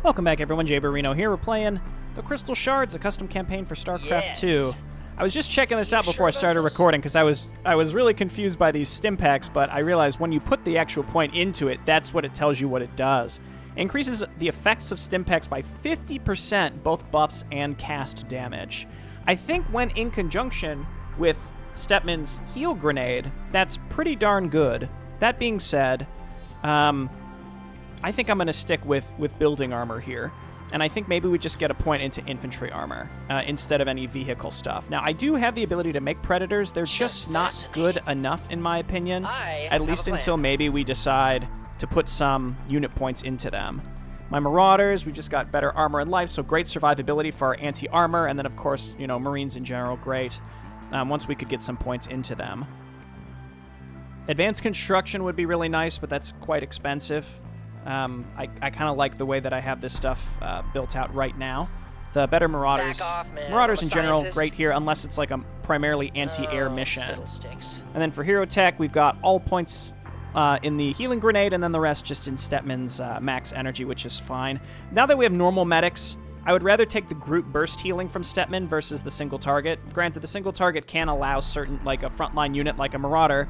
Welcome back, everyone. Jay Barrino here. We're playing the Crystal Shards, a custom campaign for StarCraft 2. I was just checking this out before I started recording because I was really confused by these stim packs, but I realized when you put the actual point into it, that's what it tells you what it does. It increases the effects of stim packs by 50%, both buffs and cast damage. I think when in conjunction with Stetmann's heal grenade, that's pretty darn good. That being said, I think I'm going to stick with building armor here. And I think maybe we just get a point into infantry armor instead of any vehicle stuff. Now, I do have the ability to make predators. They're just not good enough, in my opinion, at least until maybe we decide to put some unit points into them. My Marauders, we just got better armor and life, so great survivability for our anti-armor. And then, of course, you know, Marines in general, great. Once we could get some points into them. Advanced construction would be really nice, but that's quite expensive. I kind of like the way that I have this stuff built out right now. The better Marauders. Marauders in general, great here, unless it's like a primarily anti-air mission. And then for hero tech, we've got all points in the healing grenade, and then the rest just in Stetmann's max energy, which is fine. Now that we have normal medics, I would rather take the group burst healing from Stetmann versus the single target. Granted, the single target can allow certain, like a frontline unit like a Marauder,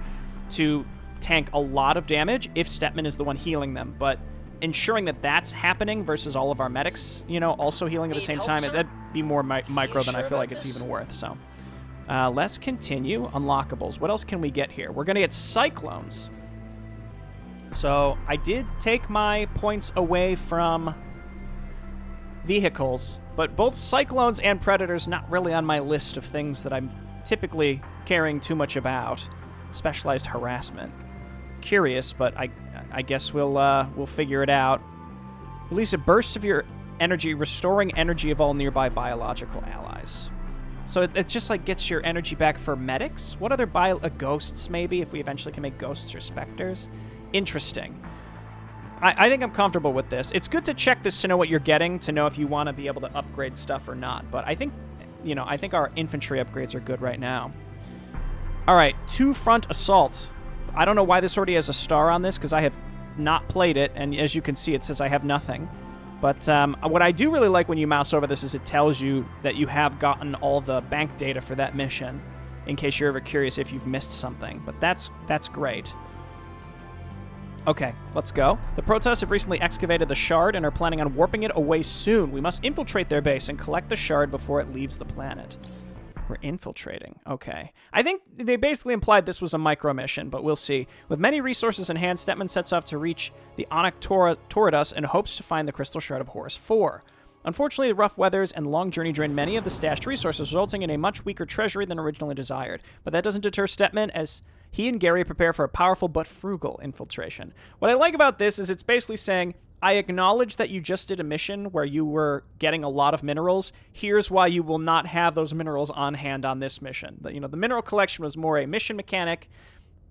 to tank a lot of damage if Stetmann is the one healing them, but ensuring that that's happening versus all of our medics, you know, also healing at the same time, that'd be more micro than I feel like it's even worth. So let's continue. Unlockables. What else can we get here? We're going to get Cyclones. So I did take my points away from vehicles, but both Cyclones and Predators not really on my list of things that I'm typically caring too much about. Specialized harassment. Curious, but I guess we'll figure it out. Release a burst of your energy, restoring energy of all nearby biological allies. So it just like gets your energy back for medics. What other ghosts maybe, if we eventually can make ghosts or specters? Interesting. I think I'm comfortable with this. It's good to check this to know what you're getting, to know if you want to be able to upgrade stuff or not. But I think, you know, I think our infantry upgrades are good right now. All right, 2 front assault. I don't know why this already has a star on this, because I have not played it, and as you can see, it says I have nothing. But what I do really like when you mouse over this is it tells you that you have gotten all the bank data for that mission, in case you're ever curious if you've missed something. But that's great. Okay, let's go. The Protoss have recently excavated the Shard and are planning on warping it away soon. We must infiltrate their base and collect the Shard before it leaves the planet. We're infiltrating. Okay. I think they basically implied this was a micro mission, but we'll see. With many resources in hand, Stetmann sets off to reach the Onyx toward us and hopes to find the Crystal Shard of Horus 4. Unfortunately, the rough weathers and long journey drain many of the stashed resources, resulting in a much weaker treasury than originally desired. But that doesn't deter Stetmann, as he and Gary prepare for a powerful but frugal infiltration. What I like about this is it's basically saying, I acknowledge that you just did a mission where you were getting a lot of minerals. Here's why you will not have those minerals on hand on this mission. You know, the mineral collection was more a mission mechanic,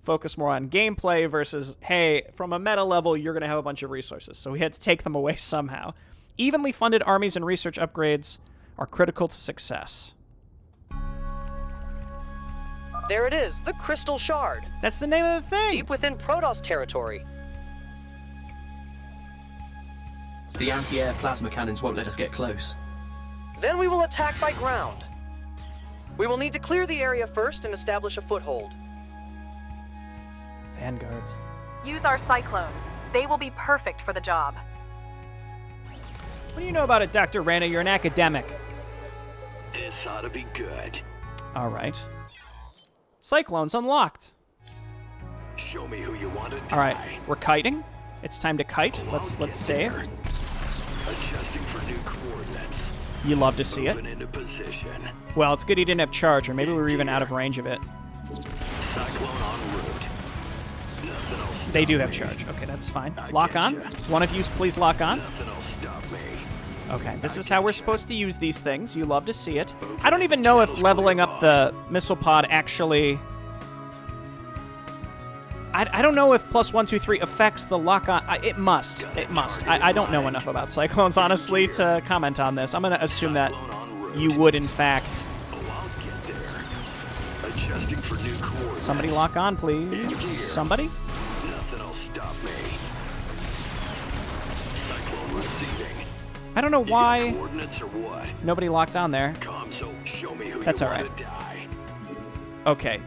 focused more on gameplay versus, hey, from a meta level, you're going to have a bunch of resources. So we had to take them away somehow. Evenly funded armies and research upgrades are critical to success. There it is, the Crystal Shard. That's the name of the thing. Deep within Protoss territory. The anti-air plasma cannons won't let us get close. Then we will attack by ground. We will need to clear the area first and establish a foothold. Vanguards. Use our Cyclones. They will be perfect for the job. What do you know about it, Dr. Rana? You're an academic. This ought to be good. All right. Cyclones unlocked. Show me who you want to die. All right, we're kiting. It's time to kite. Let's save. Adjusting for new coordinates. You love to see it. Moving into position. Well, it's good he didn't have charge, or maybe we were even out of range of it. Cyclone en route. Nothing else. They do have charge. Okay, that's fine. Lock on. One of you, please lock on. Nothing else stop me. Okay, this is how we're supposed to use these things. You love to see it. I don't even know if leveling up the missile pod actually... I don't know if +1, 2, 3 affects the lock-on. It must. It must. I don't know enough about Cyclones, honestly, to comment on this. I'm going to assume that you would, in fact... Somebody lock on, please. Somebody? Nothing will stop me. Cyclone receiving. I don't know why Coordinates or what? nobody locked on there. Comso, show me who That's you all want right. to die. Okay,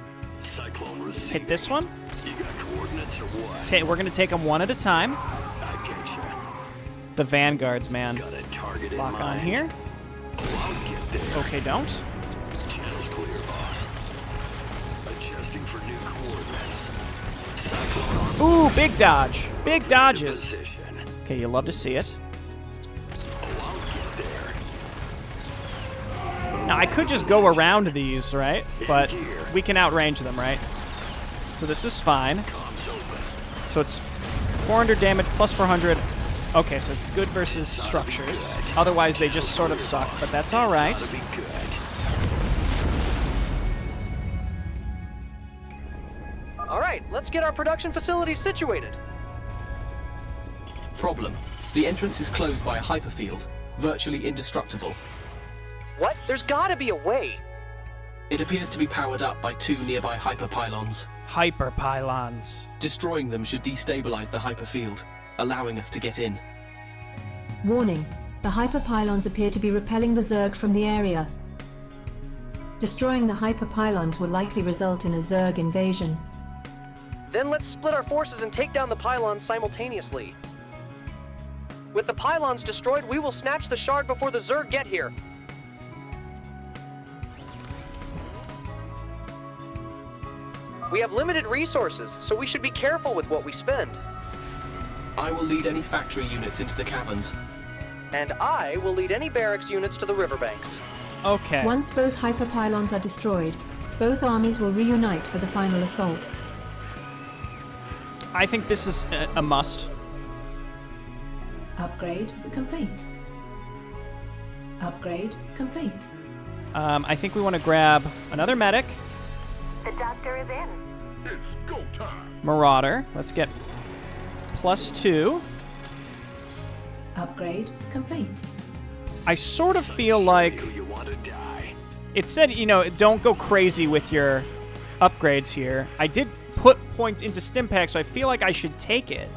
Cyclone receiving. hit this one. You got coordinates or what? We're gonna take them one at a time. I get you. The vanguards, man. Got a target in Lock mind. on here. Oh, I'll get there. Okay, don't. Channel's clear, boss. Adjusting for new coordinates. Cyclone on Ooh, big dodge. Big dodges. position. Okay, you love to see it. Oh, I'll get there. Now, I could just go around these, right? But we can outrange them, right? So this is fine. Comms open. So it's 400 damage plus 400. Okay, so it's good versus structures. Otherwise, they just sort of suck, but that's all right. That'll be good. All right, let's get our production facilities situated. Problem. The entrance is closed by a hyperfield, virtually indestructible. What? There's gotta be a way. It appears to be powered up by 2 nearby hyperpylons. Hyper pylons. Destroying them should destabilize the hyperfield, allowing us to get in. Warning. The hyperpylons appear to be repelling the Zerg from the area. Destroying the hyperpylons will likely result in a Zerg invasion. Then let's split our forces and take down the pylons simultaneously. With the pylons destroyed, we will snatch the shard before the Zerg get here. We have limited resources, so we should be careful with what we spend. I will lead any factory units into the caverns. And I will lead any barracks units to the riverbanks. Okay. Once both hyperpylons are destroyed, both armies will reunite for the final assault. I think this is a must. Upgrade complete. Upgrade complete. I think we want to grab another medic. The doctor is in. Marauder. Let's get +2. Upgrade complete. I sort of feel like Who you want to die? it said, you know, don't go crazy with your upgrades here. I did put points into Stimpack, so I feel like I should take it.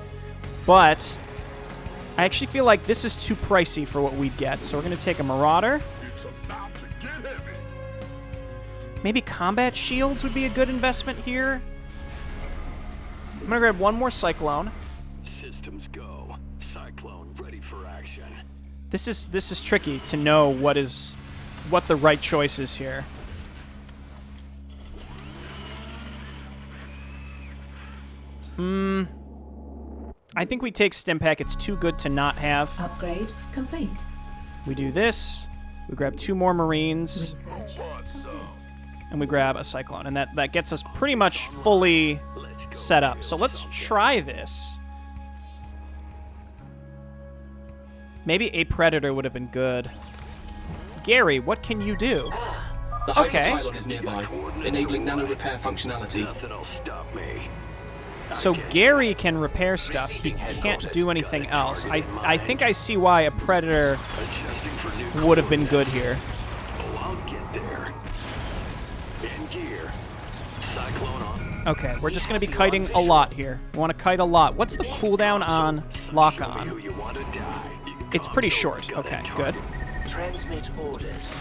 But I actually feel like this is too pricey for what we'd get. So we're going to take a Marauder. Maybe combat shields would be a good investment here. I'm going to grab one more Cyclone. Systems go. Cyclone ready for action. This is tricky to know what the right choice is here. I think we take Stimpack. It's too good to not have. Upgrade complete. We do this. We grab 2 more Marines, Research complete. and we grab a Cyclone. And that gets us pretty much fully set up. So let's try this. Maybe a Predator would have been good. Gary, what can you do? The Okay. hyperpylon is nearby, enabling nano repair functionality. Nothing'll stop me. So Gary can repair stuff. He can't do anything else. I think I see why a Predator Adjusting for new would have been good here. Oh, I'll get there. In gear. Cyclone on. Okay, we're just going to be kiting a lot here. We want to kite a lot. What's the cooldown on Who lock-on? you want to die? It's pretty short. Okay, good. Transmit orders.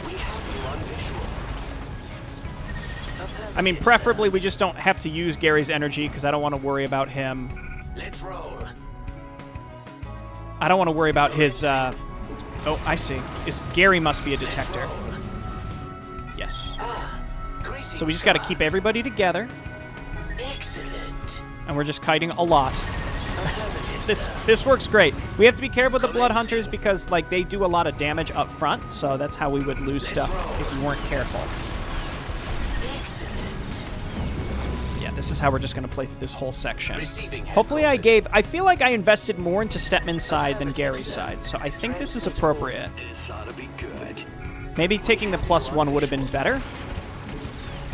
We have you on visual. I mean, preferably we just don't have to use Gary's energy because I don't want to worry about him. Let's roll. I don't want to worry about his, Oh, I see. Gary must be a detector. Yes. Greetings. So we just got to keep everybody together, Excellent. and we're just kiting a lot. Affirmative. This works great. We have to be careful with the Blood Hunters because, like, they do a lot of damage up front, so that's how we would lose stuff if we weren't careful. Excellent. Yeah, this is how we're just going to play through this whole section. Receiving Hopefully headquarters. I feel like I invested more into Stetmann's side than Gary's side, so I think this is appropriate. This ought to be good. Maybe taking the +1 would have been better.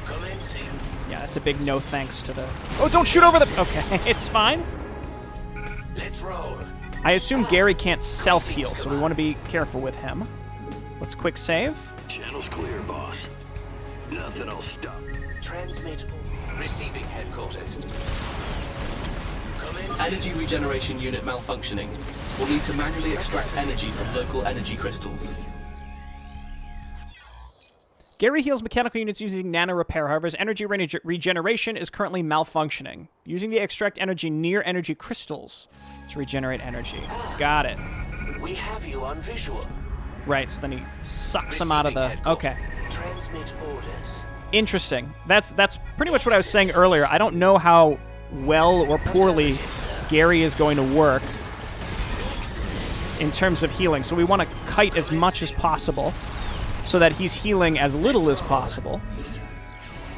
Commencing. Yeah, that's a big no thanks to the... Oh, don't shoot over the... Okay, it's fine. Let's roll. I assume Gary can't self-heal, so we want to be careful with him. Let's quick save. Channel's clear, boss. Nothing'll stop. Transmit. Receiving headquarters. Commencing. Energy regeneration unit malfunctioning. We'll need to manually extract energy from local energy crystals. Gary heals mechanical units using nano repair. However, his energy regeneration is currently malfunctioning. Using the extract energy near energy crystals to regenerate energy. Got it. We have you on visual. Right, so then he sucks them out of the... Okay. Transmit orders. Interesting. That's pretty much what I was saying earlier. I don't know how well or poorly Gary is going to work in terms of healing. So we want to kite as much as possible so that he's healing as little as possible.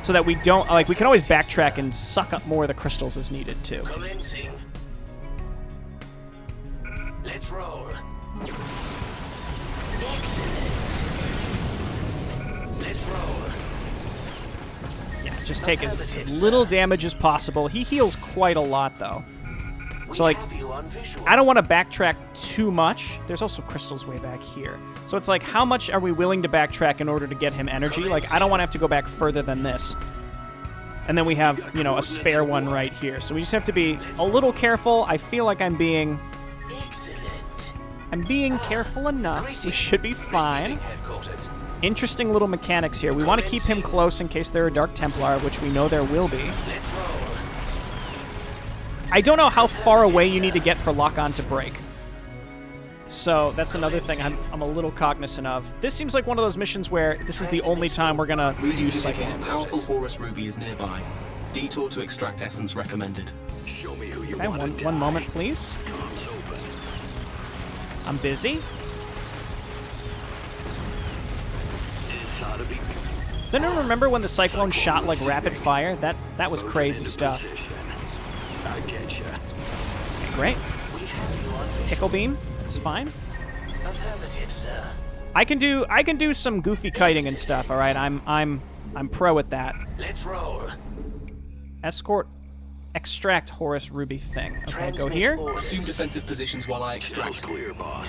So that we don't... Like, we can always backtrack and suck up more of the crystals as needed, too. Commencing. Let's roll. Excellent. Let's roll. Yeah, just take as little damage as possible. He heals quite a lot, though. So, like, I don't want to backtrack too much. There's also crystals way back here. So it's like, how much are we willing to backtrack in order to get him energy? Like, I don't want to have to go back further than this. And then we have, you know, a spare one right here. So we just have to be a little careful. I feel like I'm being careful enough. We should be fine. Interesting little mechanics here. We want to keep him close in case there are Dark Templar, which we know there will be. I don't know how far away you need to get for lock-on to break. So that's another thing I'm a little cognizant of. This seems like one of those missions where this is the only time we're going to use cyclones. Powerful Horus Ruby is nearby. Detour to extract essence recommended. Show me who you Okay, want to one moment, please. Comms open. I'm busy. This ought to be Does anyone remember when the cyclone shot like rapid fire? That was crazy stuff. I get you. Great. Tickle beam. That's fine. Affirmative, sir. I can do some goofy kiting and stuff. All right, I'm pro at that. Let's roll. Escort, extract Horus Ruby thing. Okay, go here. Assume defensive positions while I Sounds extract. clear, boss.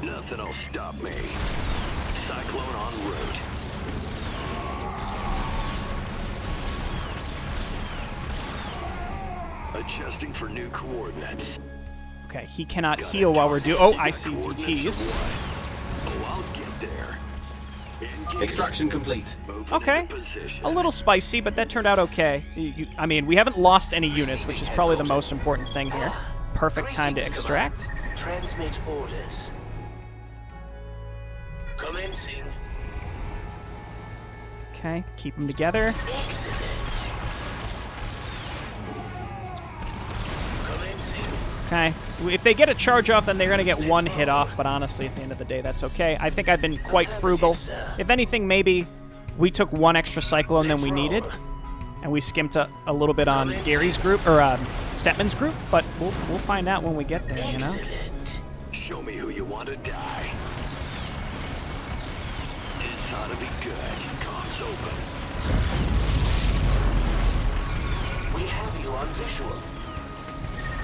Nothing'll stop me. Cyclone en route. Adjusting for new coordinates. Okay, he cannot heal while we're Oh, I see DTs. Oh, I'll get there. Engage. Extraction complete. Moving Okay. into position. A little spicy, but that turned out okay. I mean, we haven't lost any units, which is probably the most important thing here. Perfect time to extract. Transmit orders. Commencing. Okay, keep them together. Excellent. Commencing. Okay, if they get a charge off, then they're going to get one hit off, but honestly, at the end of the day, that's okay. I think I've been quite frugal. If anything, maybe we took one extra cyclone than we needed, and we skimped a little bit on Gary's group, or Stetmann's group, but we'll find out when we get there, you know? Excellent. Show me who you want to die. This ought to be good. Comms open. We have you on visual.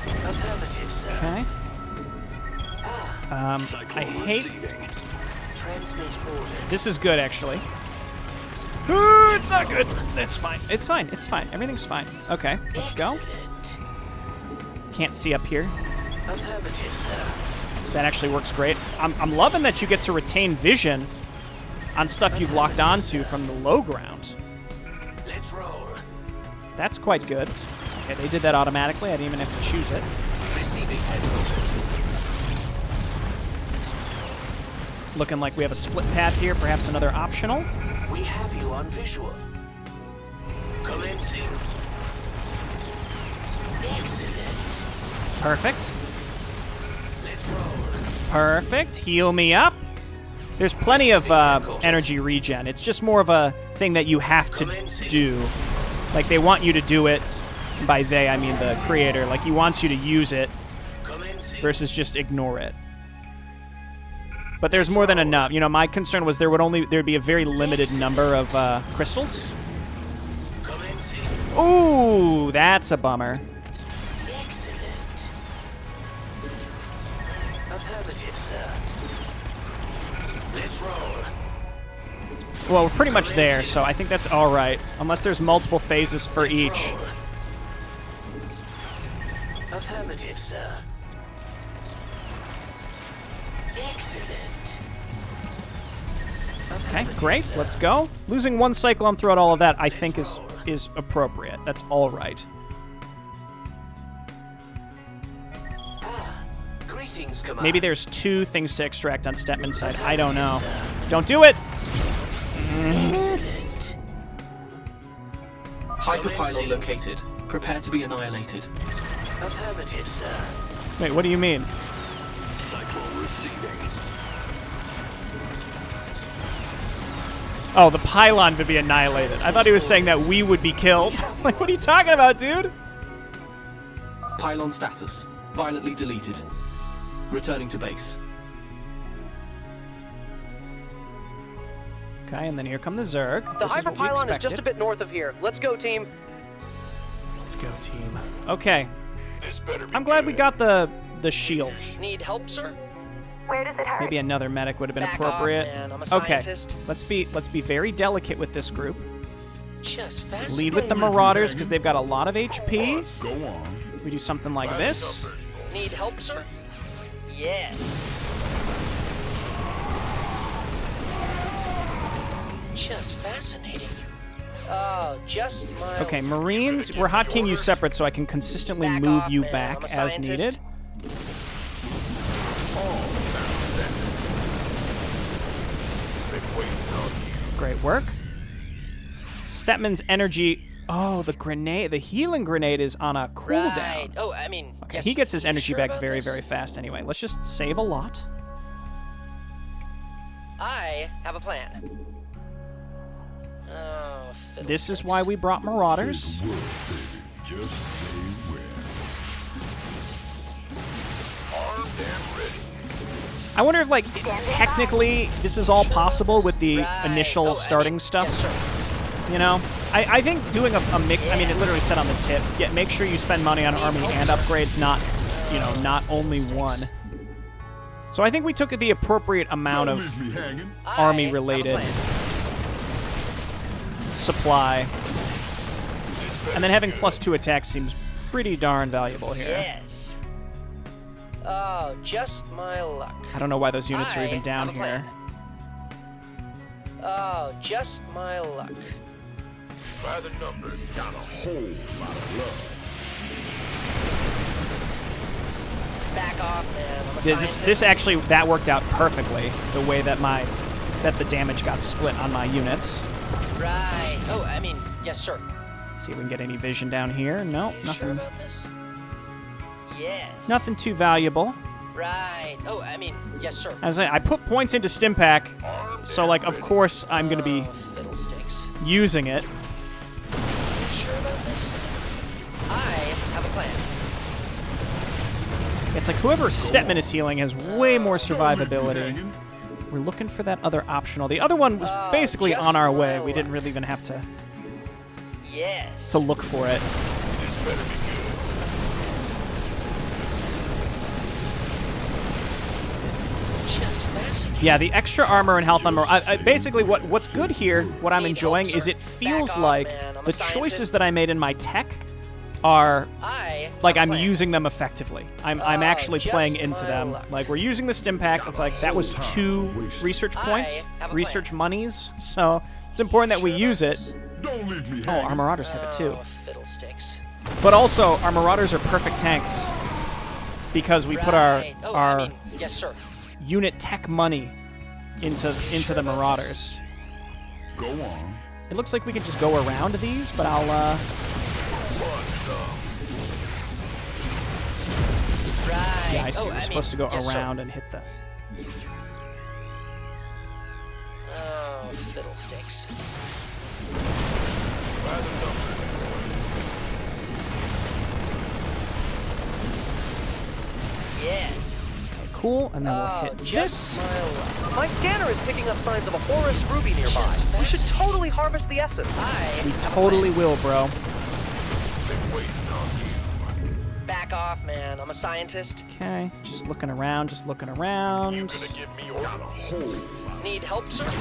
Affirmative, sir. Okay. I Cyclone hate... receiving. Transmit orders. This is good, actually. Ooh, it's not good. It's fine. It's fine. It's fine. Everything's fine. Okay, let's go. Excellent. Can't see up here. Affirmative, sir. That actually works great. I'm loving that you get to retain vision on stuff you've locked onto from the low ground. Let's roll. That's quite good. Okay, they did that automatically. I didn't even have to choose it. Receiving headquarters. Looking like we have a split path here, perhaps another optional. We have you on visual. Commencing. Excellent. Perfect. Let's roll. Perfect. Heal me up. There's plenty of energy regen. It's just more of a thing that you have to do. Like, they want you to do it. By they, I mean the creator. Like, he wants you to use it Commencing. versus just ignore it. But there's more than enough. You know, my concern was there'd be a very limited number of crystals. Commencing. Ooh, that's a bummer. Excellent. Affirmative, sir. Let's roll. Well, we're pretty much there, so I think that's all right. Unless there's multiple phases for each. Roll. Affirmative, sir. Okay, great. Let's go. Losing one cyclone throughout all of that, I think, is appropriate. That's all right. Greetings, Commander. Maybe there's 2 things to extract on Stetman's side. I don't know. Don't do it! Excellent. Hyperpylon located. Prepare to be annihilated. Affirmative, sir. Wait, what do you mean? Cyclone receiving. Oh, the pylon would be annihilated. I thought he was saying that we would be killed. Like, what are you talking about, dude? Pylon status. Violently deleted. Returning to base. Okay, and then here come the Zerg. The This is what we hyperpylon is just a expected. bit north of here. Let's go, team. Let's go, team. Okay, This better be I'm glad we good. got the shield. Need help, sir? Where does it hurt? Maybe another medic would have been Back appropriate. off, man. I'm a Okay, scientist. let's be very delicate with this group. Just fast. Lead with the Marauders because they've got a lot of HP. Go on. We do something like this. Need help, sir? Yes. Just fascinating. Oh, just my... Okay, Marines, we're hotkeying you separate so I can consistently Back move off, you man. back I'm a as scientist. needed. Great work. Stetman's energy. Oh, the grenade, the healing grenade is on a cooldown. Right. Oh, I mean... Okay, yes, he gets his you energy sure back about very, this? very fast anyway. Let's just save a lot. I have a plan. Oh, This is why we brought Marauders. Just stay where. Armed and ready. I wonder if, like, technically this is all possible with the Right. initial Oh, I starting mean, stuff. yes, sir. You know, I think doing a mix. I mean, it literally said on the tip. Yeah, make sure you spend money on army and upgrades, not, you know, not only one. So I think we took the appropriate amount Don't of leave me hanging. army-related I have a plan. supply, and then having +2 attacks seems pretty darn valuable here. Yes. Oh, just my luck. I don't know why those units are I even down have a here. plan. Oh, just my luck. By the numbers, got a whole lot of love. Back off, man. I'm a This scientist. actually, that worked out perfectly, the way that the damage got split on my units. Right. Oh, I mean, yes, sir. Let's see if we can get any vision down here. No, Sure nothing. about this? Yes. Nothing too valuable. Right. Oh, I mean, yes, sir. As I put points into Stim Pack, so like of course I'm gonna be Oh, fiddlesticks. using it. Sure about this? I have a plan. It's like whoever Stetmann is healing has way more survivability. We're looking for that other optional. The other one was basically just on our way. my We didn't luck. really even have to Yes. look for it. This better be good. Just fascinating. Yeah, the extra armor and health armor. Basically, what's good here, what I'm enjoying, is it feels Back off, like man. I'm a the choices scientist. that I made in my tech are I like have a I'm plan. using them effectively. I'm Oh, actually just playing into my them. luck. Like we're using the Stim Pack. It's like that was 2 research points, have a research plan. monies. So it's important that we Sure use about it. this? Don't leave me Oh, hanging. our Marauders have it too. Oh, fiddlesticks. But also, our Marauders are perfect tanks because we put Right. Oh, our I mean, yes, sir. unit tech money into the Marauders. Go on. It looks like we could just go around these, but I'll Right. yeah, I see. Oh, We're mean, supposed to go yes, sir. around and hit the. Oh, fiddlesticks. By the numbers. Yes. Cool, and then we'll Oh, hit just this. my luck. My scanner is picking up signs of a Horus ruby nearby. We should totally harvest the essence. We totally will, bro. Been waiting on you. Back off, man. I'm a scientist. Okay, just looking around, Gonna give me got a whole lot. Need help, sir?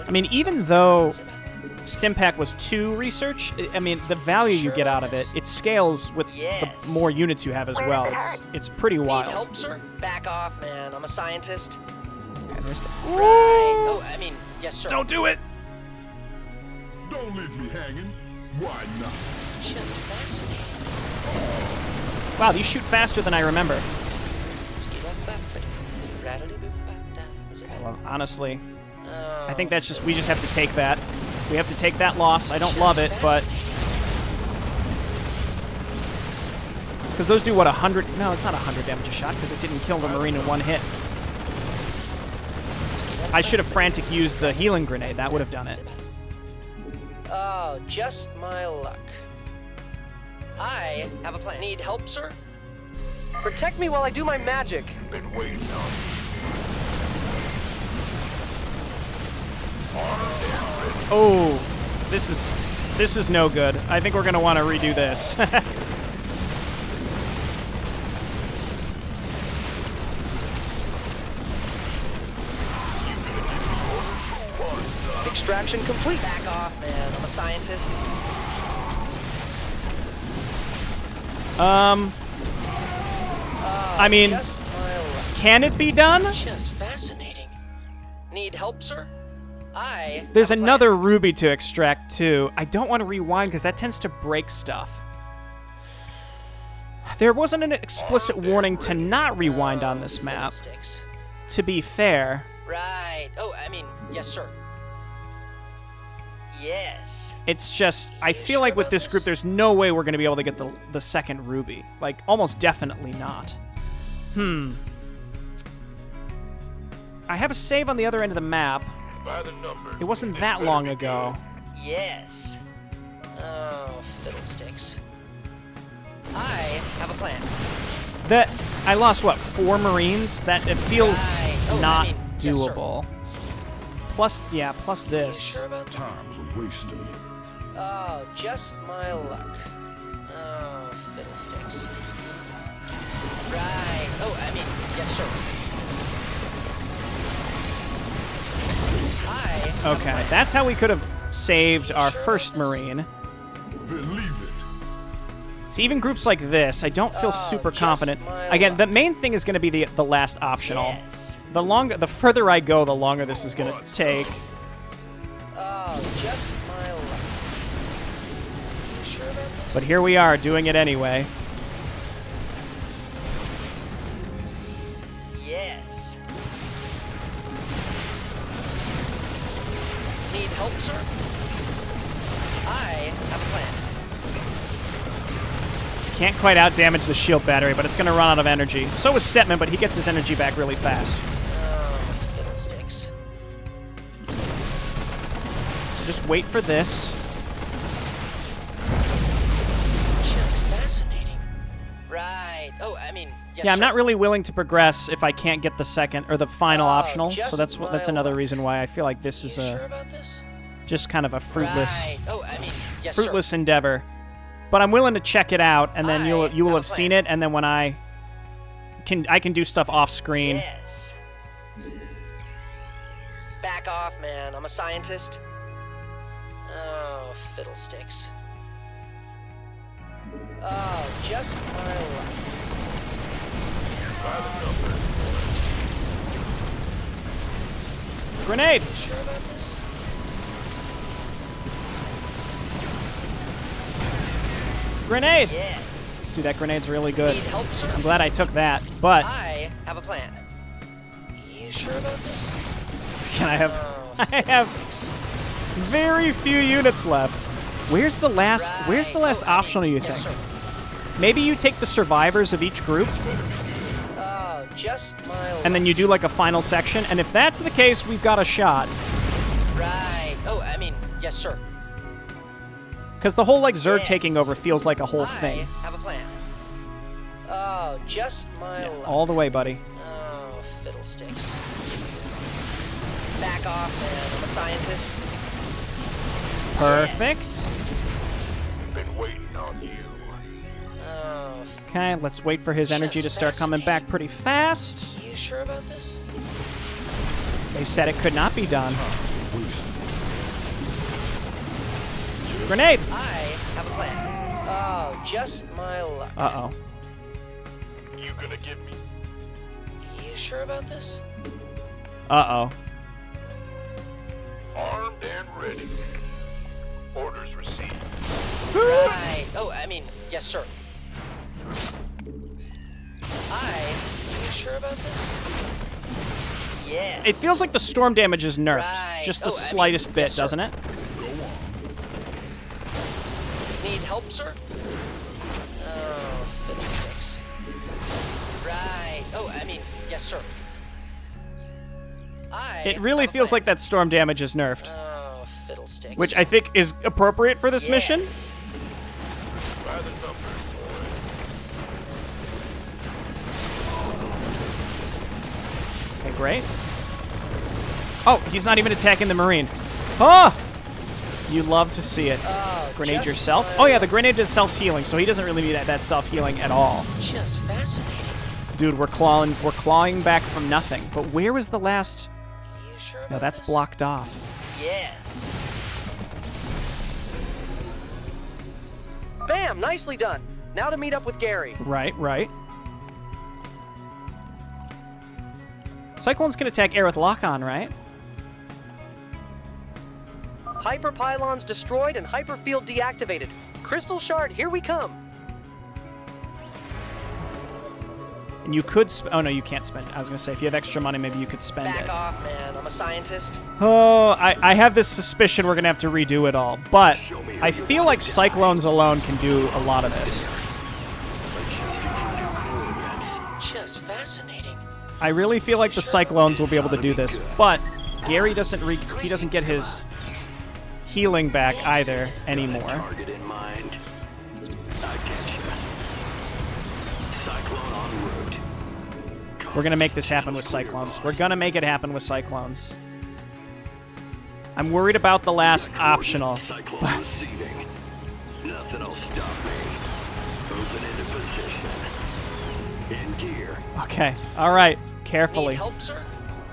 I mean, even though Stimpack was 2 research. I mean, the value you get out of it, it scales with the more units you have as well. It's pretty Need wild. help, sir? Back off, man. I'm a scientist. Okay, there's the- Right. Oh, I mean, yes, sir. Don't do it! Don't leave me hanging. Why not? Just fascinating. Wow, these shoot faster than I remember. Well, honestly, I think that's just, we just have to take that. We have to take that loss. I don't love it, but... Because those do, what, 100... No, it's not 100 damage a shot, because it didn't kill the Marine in one hit. I should have frantic used the healing grenade. That would have done it. Oh, just my luck. I have a plan. Need help, sir? Protect me while I do my magic. Been waiting on you. Oh, this is no good. I think we're going to want to redo this. Extraction complete. Back off, man. I'm a scientist. I mean, Just my luck. can it be done? Just fascinating. Need help, sir? There's have a plan. another ruby to extract, too. I don't want to rewind because that tends to break stuff. There wasn't an explicit warning to not rewind on this map, Fiddlesticks. to be fair. Right. Oh, I mean, yes, sir. Yes. It's just, I feel like with this group, there's no way we're going to be able to get the second ruby. Like, almost definitely not. I have a save on the other end of the map. By the numbers. It wasn't that long ago. Yes. Oh, fiddlesticks. I have a plan. I lost, what, 4 Marines? It feels Right. Oh, I not mean, yes, sir. doable. Plus this. Sure about this? Time's a wasted. Oh, just my luck. Oh, fiddlesticks. Right. Oh, I mean, yes, sir. I have a Okay, plan. that's how we could have saved our first Marine. Believe it. See, even groups like this, I don't feel super just confident. my Again, luck. the main thing is going to be the last optional. Yes. The further I go, the longer this is going to take. Oh, just my luck. You sure about this? But here we are, doing it anyway. Yes. Need help, sir? I have a plan. Can't quite out-damage the shield battery, but it's going to run out of energy. So is Stetmann, but he gets his energy back really fast. Oh, fiddlesticks. So just wait for this. Just fascinating. Right. Oh, I mean, yes, Yeah, I'm sir. not really willing to progress if I can't get the second or the final Oh, optional. just So that's my another luck. reason why I feel like this is You sure about this? just kind of a fruitless Right. Oh, I mean, yes, fruitless endeavor. But I'm willing to check it out, and then you will have have a seen plan. it, and then when I can do stuff off sir. screen. Yes. Back off, man. I'm a scientist. Oh, fiddlesticks. Oh, just my luck. By the numbers. Grenade! You sure about this? Grenade! Yes. Dude, that grenade's really good. Need help, sir? I'm glad I took that, but I have a plan. You sure about this? can I have Oh, I have very few units left. Where's the last Right. where's the last Oh, I mean, optional you yes, think? sir. Maybe you take the survivors of each group Oh, just my luck. and then you do like a final section, and if that's the case, we've got a shot. Right. Oh, I mean, yes, sir. Because the whole like Zerg Yes. taking over feels like a whole thing. I have a plan. Oh, just my luck. All the way, buddy. Oh, fiddlesticks. Back off, man. I'm a scientist. Perfect. Been waiting on you. Oh, Okay, let's wait for his energy to start coming back pretty fast. you sure about this? They said it could not be done. Grenade! I have a plan. Oh, just my luck. Uh-oh. You gonna give me? You sure about this? Uh-oh. Armed and ready. Orders received. Right. Oh, I mean, yes, sir. You sure about this? Yeah. It feels like the storm damage is nerfed. Right. Just the Oh, I mean, slightest bit, yes, sir. doesn't it? Need help, sir? Oh, fiddlesticks. Right. Oh, I mean, yes, sir. It really have a feels plan. like that storm damage is nerfed. Oh, fiddlesticks. Which I think is appropriate for this mission. By the numbers, boy. Okay, great. Oh, he's not even attacking the Marine. Oh! You love to see it. Oh, Grenade just yourself. my Oh yeah, the grenade is self-healing, so he doesn't really need that self-healing at all. Just fascinating. Dude, we're clawing back from nothing. But where was the last? You sure No, about that's this? blocked off. Yes. Bam! Nicely done. Now to meet up with Gary. Right, right. Cyclones can attack air with lock-on, right? Hyper pylons destroyed and hyperfield deactivated. Crystal shard, here we come. And you could oh no, you can't spend it. I was gonna say, if you have extra money, maybe you could spend Back it. off, man. I'm a scientist. Oh, I have this suspicion we're gonna have to redo it all. But I feel like Cyclones alone can do a lot of this. Just fascinating. I really feel like the Cyclones will be able to do this, but Gary doesn't he doesn't get his healing back either anymore. Target in mind. I get you. Cyclone en route. We're gonna make this happen with Cyclones. We're gonna make it happen with Cyclones. I'm worried about the last optional. Cyclone receiving. Nothing'll stop me. Open into position. In gear. Okay. All right. Need Carefully. help, sir?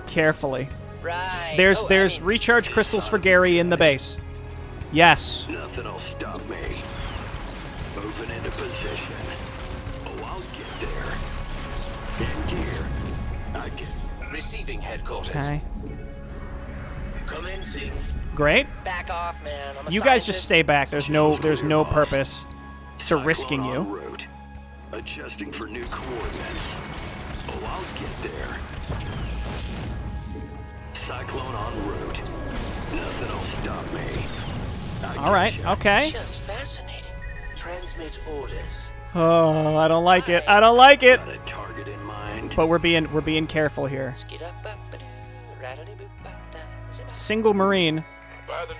Carefully. Right. There's Oh, there's I mean, recharge crystals for Gary in the base. Yes. Nothing'll stop me. Open into position. Oh, I'll get there. In gear. I get. Receiving headquarters. Okay. Commencing. Great. back off, man. I'm a You guys just scientist. stay back. There's no purpose to risking Cyclone en you. route. Adjusting for new coordinates. Oh, I'll get there. Cyclone en route. Nothing'll stop me. All right. Okay. Just fascinating. Transmit orders. Oh, I don't like it. I don't like it. Got a target in mind. But we're being careful here. Single Marine,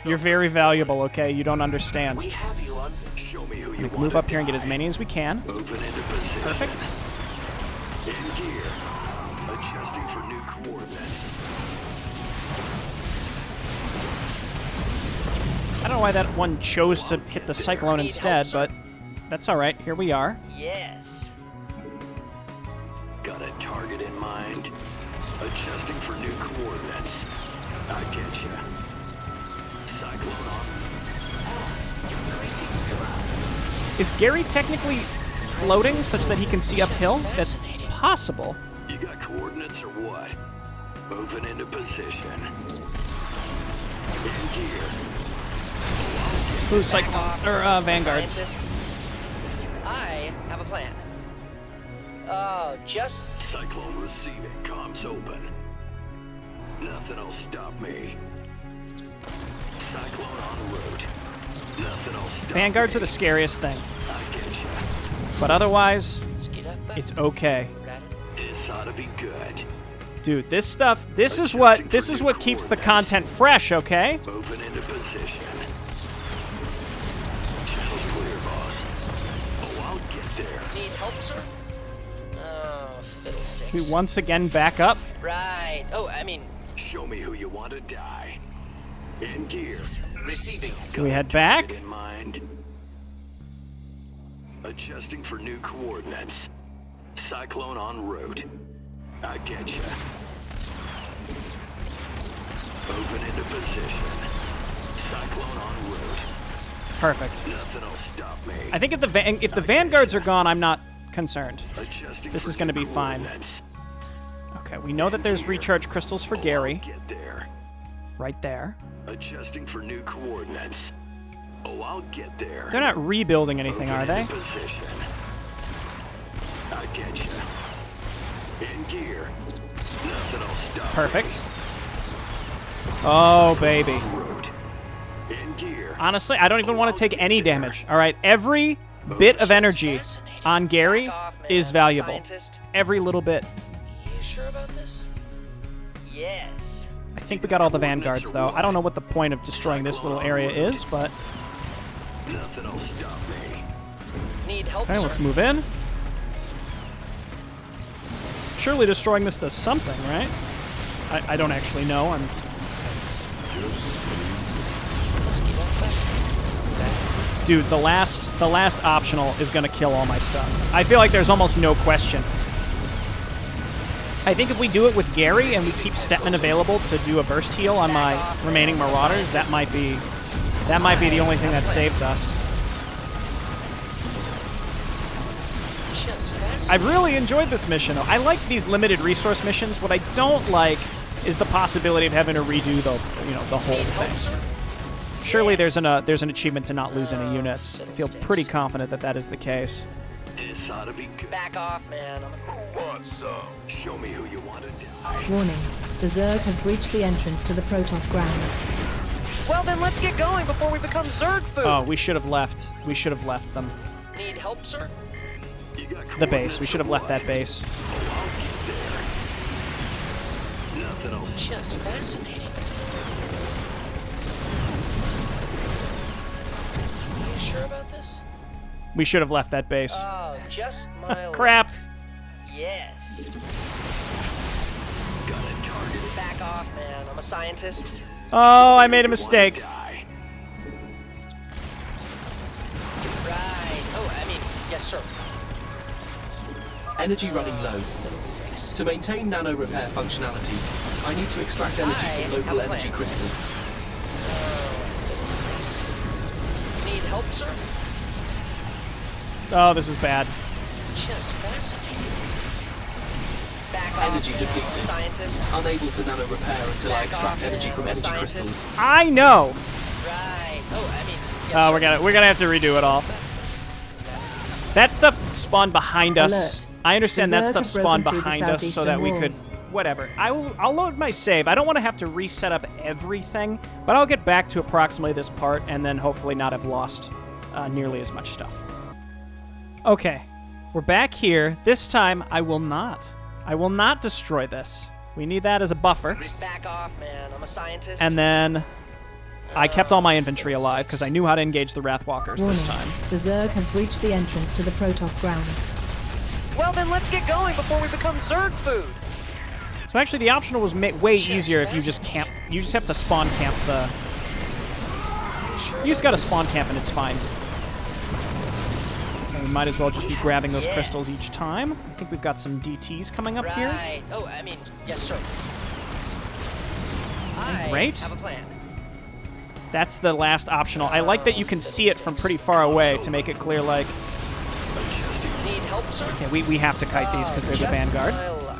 you're very valuable. Okay, you don't understand. We have you on. Show me who you We want move to up here and get as die. many as we can. Open into position. Perfect. In gear. Adjusting for new coordinates. I don't know why that one chose to hit the Cyclone instead, but that's all right. Here we are. Yes. Got a target in mind. Adjusting for new coordinates. I get you. Cyclone on. Greetings, Commander. Is Gary technically floating such that he can see uphill? That's possible. You got coordinates or what? Moving into position. In gear. Ooh, Cyclone or Vanguards. Scientist. I have a plan. Oh, just Cyclone receiving. Comms open. Nothing'll stop me. Cyclone en route. Nothing'll stop Vanguards me. are the scariest thing, I get you. but otherwise, skid up. it's okay. This ought to be good. Dude, this stuff, this is what keeps the content fresh, okay? Open into position. Channel's clear, boss. Oh, I'll get there. Need help, sir? Oh, fiddlesticks. We once again back up. Right. Oh, I mean, Show me who you want to die. In gear. Receiving. Do we head back? In mind. Adjusting for new coordinates. Cyclone en route. I get you. Open into position. Cyclone en route. Perfect. Nothing will stop me. I think if the vanguards are gone, I'm not concerned. Adjusting This for is going to new be fine. coordinates. Okay, we know that there's recharge crystals for Gary. I'll get there. Right there. Adjusting for new coordinates. Oh, I'll get there. They're not rebuilding anything, are Moving they? into position. I get you. In gear. Nothing will stop Perfect. Oh, baby. me. Route. In gear. Honestly, I don't even want to take any damage. All right, every bit of energy on Gary Back off, man. is valuable. Scientist. Every little bit. You sure about this? Yes. I think we got all the vanguards, though. I don't know what the point of destroying this little area is, but... Nothing will stop me. Need help, Okay, sir? let's move in. Surely destroying this does something, right? I don't actually know. Let's keep on back. Dude, the last optional is gonna kill all my stuff. I feel like there's almost no question. I think if we do it with Gary and we keep Stetmann available to do a burst heal on my remaining Marauders, that might be the only thing that saves us. Just fast. I've really enjoyed this mission, though. I like these limited resource missions. What I don't like is the possibility of having to redo the whole Need help, thing. sir? Surely there's an achievement to not lose any units. I feel pretty confident that that is the case. This ought to be good. Back off, man. Who wants some? Show me who you want to die. Warning. The Zerg have breached the entrance to the Protoss grounds. Well, then let's get going before we become Zerg food. Oh, we should have left. We should have left them. Need help, sir? You got The base. We should have left that base. Nothing else. Just fascinating. You sure about this? We should have left that base. Oh, just my Crap. luck. Yes. Got it targeted. Back off, man. I'm a scientist. Oh, I made a mistake. Die. Right. Oh, I mean, yes, sir. Energy running low. To maintain nano repair functionality, I need to extract energy from local energy crystals. Need help, sir? Oh, this is bad. Just fascinating. Back off, Energy man. depleted. Scientist. Unable to nano repair until I extract energy from energy crystals. I know. Right. Oh, I mean, yes, Oh, sir. we're gonna have to redo it all. That stuff spawned behind us. Alert. I understand The that Zerg stuff have spawned broken through the behind us so that we could. southeastern Whatever. I'll load my save. I don't want to have to reset up everything, but I'll get back to approximately this part and then hopefully not have lost nearly as much stuff. Okay, we're back here. This time I will not. I will not destroy this. We need that as a buffer. Back off, man. I'm a scientist. And then I kept all my infantry alive because I knew how to engage the Wrathwalkers Warning. this time. The Zerg have breached the entrance to the Protoss grounds. Well, then let's get going before we become Zerg food. So actually, the optional was way easier if you just camp. You just have to spawn camp the. You just gotta spawn camp and it's fine. And we might as well just be grabbing those crystals each time. I think we've got some DTs coming up here. Right. Oh, I mean, yes, sir. I Great. have a plan. That's the last optional. I like that you can see it from pretty far away to make it clear, like, Need help, sir? okay, we have to kite these because there's a Just vanguard. my luck.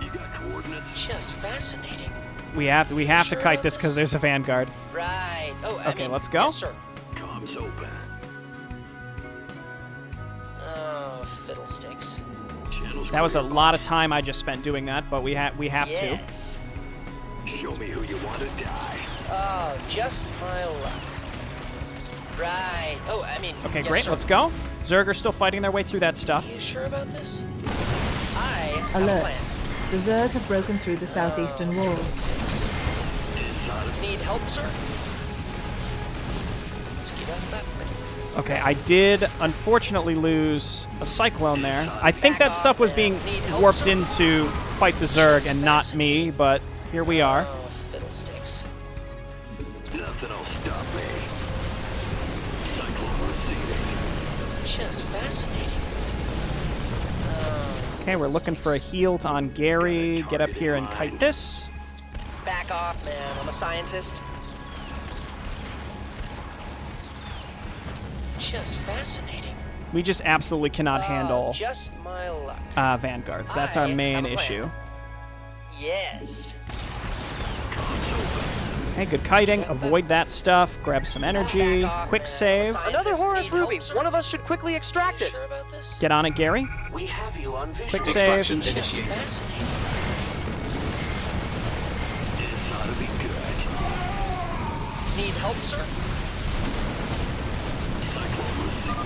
You got coordinates? Just fascinating. We have to kite this because there's a vanguard. Right. Oh, I Okay, mean, let's go. Yes, sir. Comms open. Oh, fiddlesticks. Channels That was a clear. lot of time I just spent doing that, but we have to. Yes. Show me who you want to die. Oh, just my luck. Right. Oh, I mean. Okay, yes, great. sir. Let's go. Zerg are still fighting their way through that stuff. You sure about this? I have a Alert. plan. The Zerg have broken through the southeastern walls. Need help, sir? Let's get out that way. Okay, I did unfortunately lose a cyclone there. I think that stuff was being warped into fight the Zerg and not me, but here we are. Oh, fiddlesticks. Nothing will stop me. Cyclone receiving. Just fascinating. Okay, we're looking for a heal on Gary. Get up here and kite this. Back off, man. I'm a scientist. Just fascinating. We just absolutely cannot handle Just my luck. vanguards. That's our I main have a plan. issue. Yes. Hey, good kiting. Avoid that stuff. Grab some energy. Quick save. Another Horus Ruby. One of us should quickly extract it. Sure about this? Get on it, Gary. We have you on visual. Quick save. Extraction initiated. This ought to be good. Need help, sir?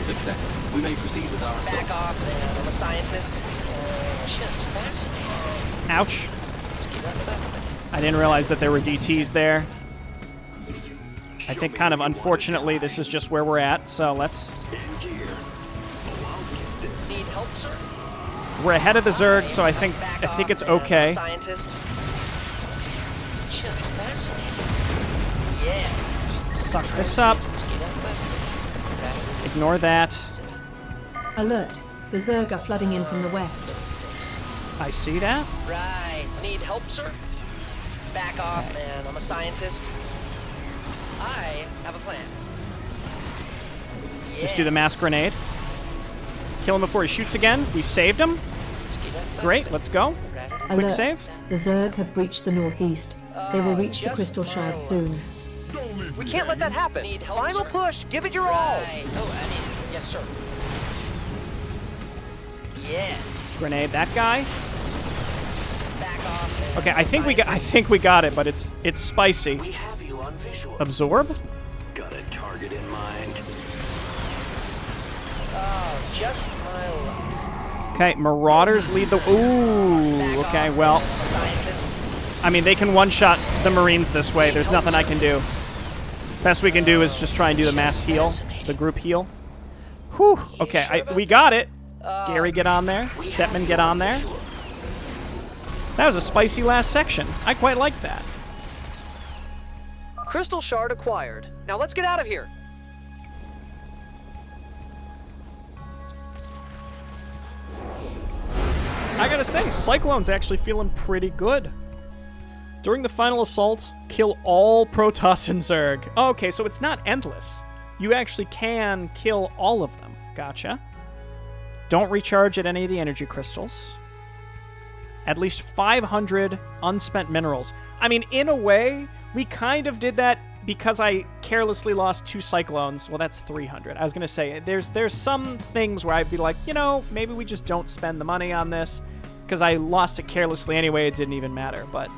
Success. We may proceed with our assault. Back off, man. I'm a scientist. Just fascinating. Ouch. Let's keep up with that. I didn't realize that there were DTs there. I think kind of unfortunately this is just where we're at, so let's... In gear. Oh, I'll get there. Need help, sir? We're ahead of the Zerg, so I think it's okay. Scientist. Just fascinating. Yeah. Suck this up. Ignore that. Alert. The Zerg are flooding in from the west. I see that. Right. Need help, sir? Back off, man. I'm a scientist. I have a plan. Just do the mass grenade. Kill him before he shoots again. We saved him. Great, let's go. Quick Alert. save. The Zerg have breached the northeast. They will reach the crystal shard soon. We can't let that happen. Need help, Final sir? push. Give it your all. Right. Oh, I need. Yes, sir. Yes. Grenade that guy. Back off. Okay, I think we got it, but it's spicy. We have you on visual. Absorb? Got a target in mind. Oh, just my luck. Okay, Marauders lead the... Ooh, okay, well... I mean, they can one-shot the Marines this way. There's nothing I can do. Best we can do is just try and do the mass heal, the group heal. Whew, okay, we got it. Gary, get on there. Stetmann, get on there. That was a spicy last section. I quite like that. Crystal shard acquired. Now let's get out of here. I gotta say, Cyclone's actually feeling pretty good. During the final assault, kill all Protoss and Zerg. Oh, okay, so it's not endless. You actually can kill all of them. Gotcha. Don't recharge at any of the energy crystals. At least 500 unspent minerals. I mean, in a way, we kind of did that because I carelessly lost 2 Cyclones. Well, that's 300. I was going to say, there's some things where I'd be like, you know, maybe we just don't spend the money on this because I lost it carelessly anyway. It didn't even matter. But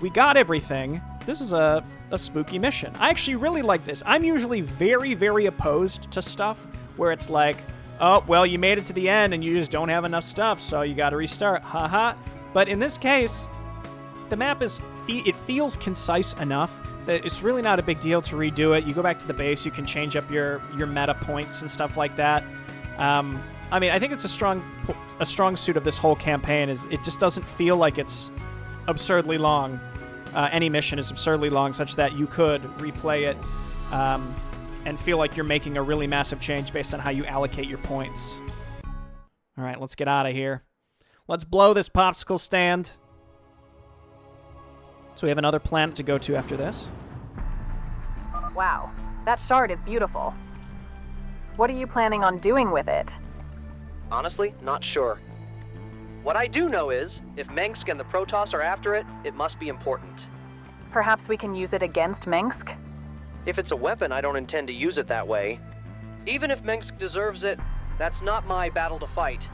we got everything. This is a spooky mission. I actually really like this. I'm usually very, very opposed to stuff where it's like, oh, well, you made it to the end and you just don't have enough stuff, so you got to restart. Haha. But in this case, the map it feels concise enough that it's really not a big deal to redo it. You go back to the base, you can change up your meta points and stuff like that. I mean, I think it's a strong suit of this whole campaign is it just doesn't feel like it's absurdly long. Any mission is absurdly long, such that you could replay it and feel like you're making a really massive change based on how you allocate your points. All right, let's get out of here. Let's blow this popsicle stand. So we have another planet to go to after this. Wow, that shard is beautiful. What are you planning on doing with it? Honestly, not sure. What I do know is, if Mengsk and the Protoss are after it, it must be important. Perhaps we can use it against Mengsk? If it's a weapon, I don't intend to use it that way. Even if Mengsk deserves it, that's not my battle to fight.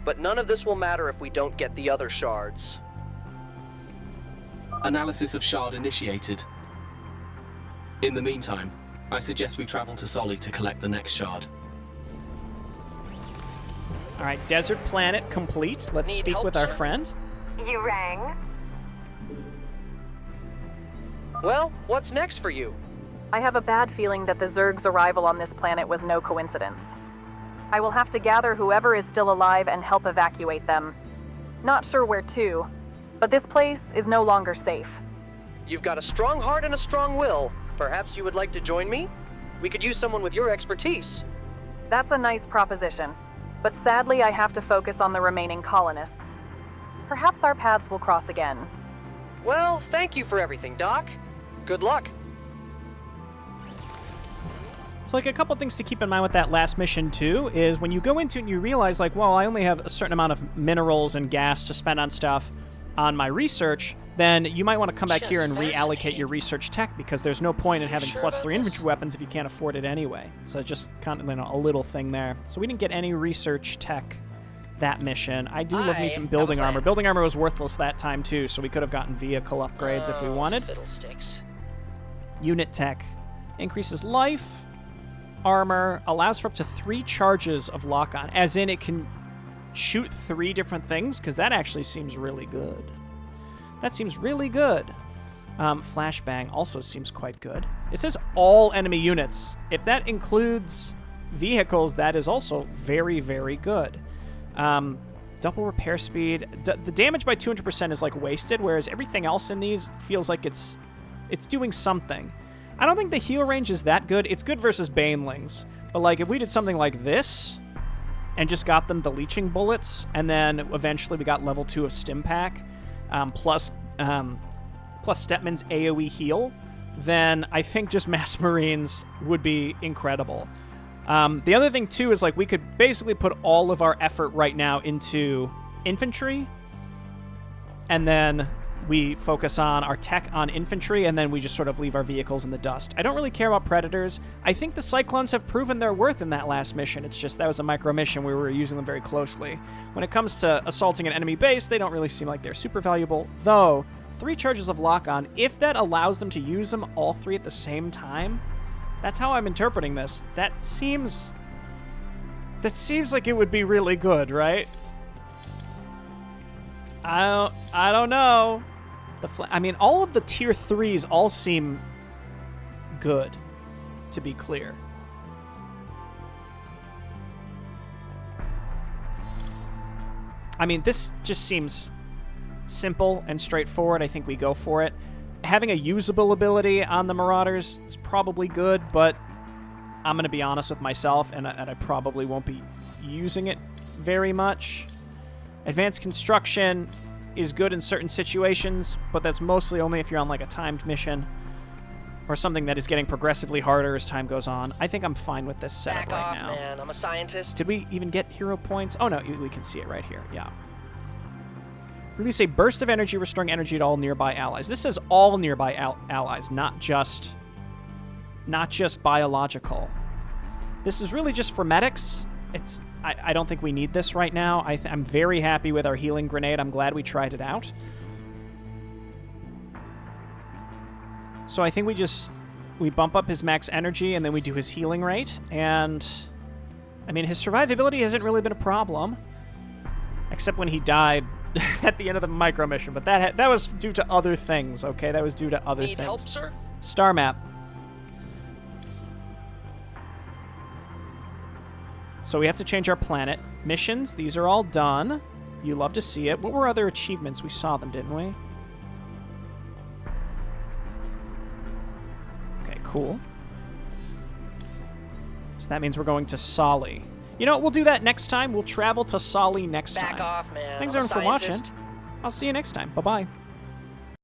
But none of this will matter if we don't get the other shards. Analysis of shard initiated. In the meantime, I suggest we travel to Soli to collect the next shard. All right, desert planet complete. Let's Need speak help, with our sir? friend. You rang? Well, what's next for you? I have a bad feeling that the Zerg's arrival on this planet was no coincidence. I will have to gather whoever is still alive and help evacuate them. Not sure where to, but this place is no longer safe. You've got a strong heart and a strong will. Perhaps you would like to join me? We could use someone with your expertise. That's a nice proposition, but sadly I have to focus on the remaining colonists. Perhaps our paths will cross again. Well, thank you for everything, Doc. Good luck. So, like, a couple things to keep in mind with that last mission, too, is when you go into it and you realize, like, well, I only have a certain amount of minerals and gas to spend on stuff on my research, then you might want to come back here and reallocate your research tech, because there's no point in having +3 infantry weapons if you can't afford it anyway. So just kind of, a little thing there. So we didn't get any research tech that mission. I do love me some building armor. Building armor was worthless that time, too, so we could have gotten vehicle upgrades if we wanted. Fiddlesticks. Unit tech. Increases life. Armor. Allows for up to 3 charges of lock-on, as in it can shoot 3 different things, because that actually seems really good. That seems really good. Flashbang also seems quite good. It says all enemy units. If that includes vehicles, that is also very, very good. Double repair speed. The damage by 200% is like wasted, whereas everything else in these feels like it's doing something. I don't think the heal range is that good. It's good versus banelings, but like if we did something like this and just got them the leeching bullets, and then eventually we got level 2 of stim pack, plus Stetmann's AoE heal, then I think just mass marines would be incredible. The other thing, too, is like we could basically put all of our effort right now into infantry, and then we focus on our tech on infantry, and then we just sort of leave our vehicles in the dust. I don't really care about predators. I think the Cyclones have proven their worth in that last mission. It's just that was a micro mission. We were using them very closely. When it comes to assaulting an enemy base, they don't really seem like they're super valuable, though 3 charges of lock-on, if that allows them to use them all 3 at the same time, that's how I'm interpreting this. That seems like it would be really good, right? I don't know. I mean, all of the tier 3s all seem good, to be clear. I mean, this just seems simple and straightforward. I think we go for it. Having a usable ability on the Marauders is probably good, but I'm going to be honest with myself, and I probably won't be using it very much. Advanced construction is good in certain situations, but that's mostly only if you're on like a timed mission or something that is getting progressively harder as time goes on. I think I'm fine with this setup right now. Man. I'm a scientist. Did we even get hero points? Oh no, we can see it right here. Yeah. Release a burst of energy, restoring energy to all nearby allies. This says all nearby allies, not just biological. This is really just for medics. I don't think we need this right now. I'm very happy with our healing grenade. I'm glad we tried it out. So I think we bump up his max energy, and then we do his healing rate. And, I mean, his survivability hasn't really been a problem, except when he died at the end of the micro mission. But that was due to other things, okay? That was due to other things. Need help, sir? Star map. So we have to change our planet. Missions, these are all done. You love to see it. What were other achievements? We saw them, didn't we? Okay, cool. So that means we're going to Solly. You know what? We'll do that next time. We'll travel to Solly next time. Back off, man. Thanks, I'm a everyone, for watching. scientist. I'll see you next time. Bye-bye.